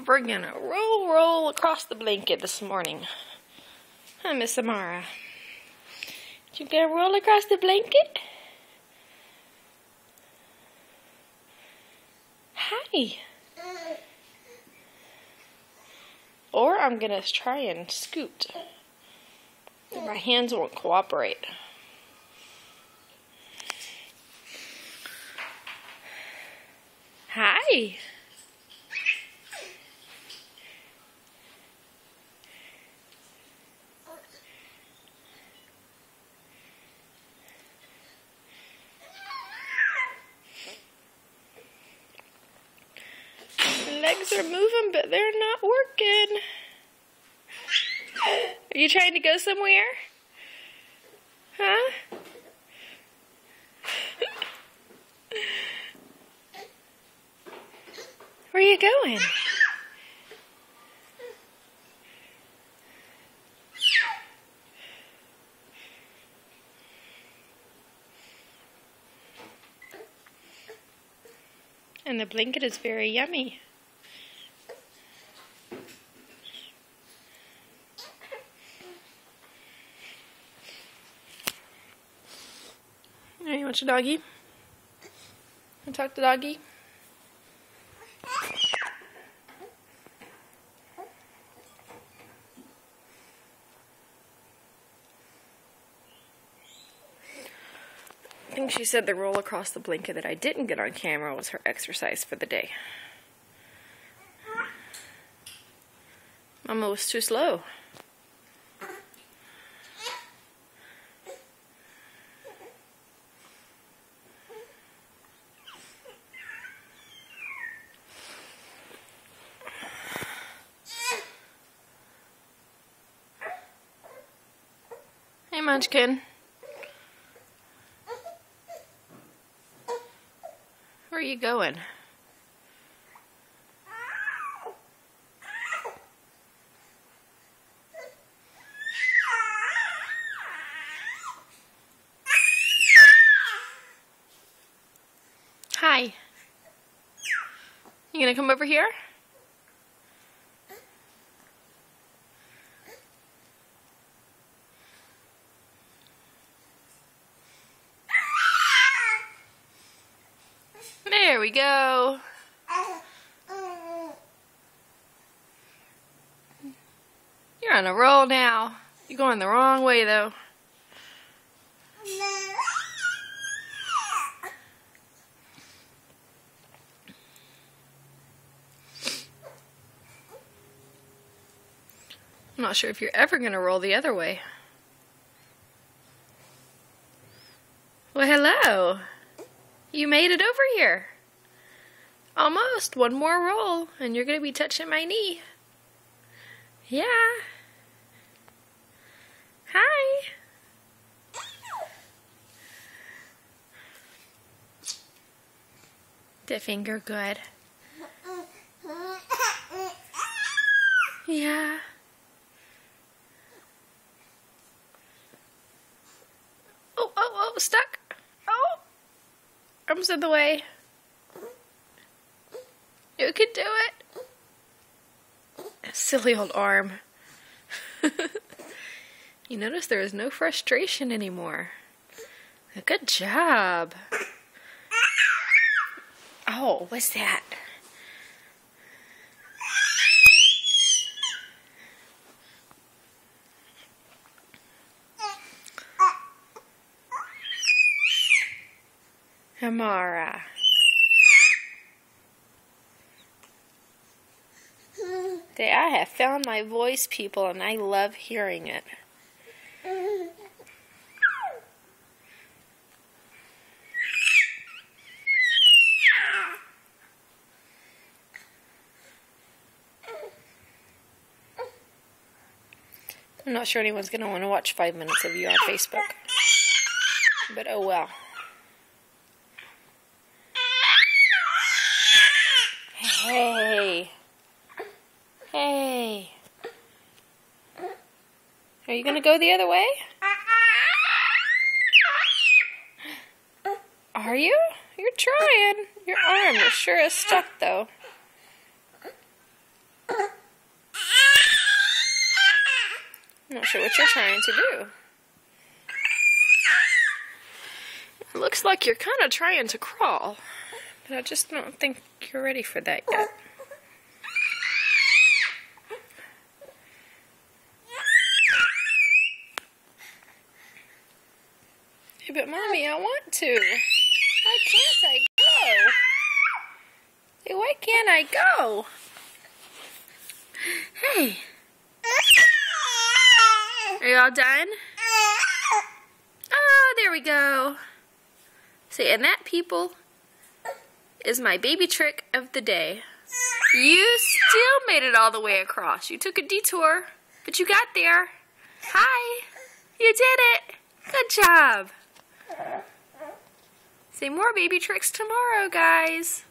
We're gonna roll across the blanket this morning. Hi, Miss Amara. You gonna roll across the blanket? Hi. Or I'm gonna try and scoot. My hands won't cooperate. Hi. Legs are moving, but they're not working. Are you trying to go somewhere? Huh? Where are you going? And the blanket is very yummy. Hey, you want your doggy? Want to talk to doggy? I think she said the roll across the blanket that I didn't get on camera was her exercise for the day. Mama was too slow. Hey, Munchkin. Where are you going? Hi. You gonna come over here? There we go. You're on a roll now. You're going the wrong way though. I'm not sure if you're ever going to roll the other way. Well, hello. You made it over here. Almost. One more roll, and you're going to be touching my knee. Yeah. Hi. The finger good. Yeah. Oh, stuck. Oh. Arms in the way. You can do it. Silly old arm. You notice there is no frustration anymore. Good job. Oh, what's that? Amara. I have found my voice, people, and I love hearing it. I'm not sure anyone's going to want to watch 5 minutes of you on Facebook. But oh well. Hey. Hey. Are you going to go the other way? Are you? You're trying. Your arm is sure is stuck, though. I'm not sure what you're trying to do. It looks like you're kind of trying to crawl, but I just don't think you're ready for that yet. Hey, but Mommy, I want to. Why can't I go? Hey, why can't I go? Hey. Are you all done? Oh, there we go. See, and that, people, is my baby trick of the day. You still made it all the way across. You took a detour, but you got there. Hi. You did it. Good job. Say more baby tricks tomorrow, guys.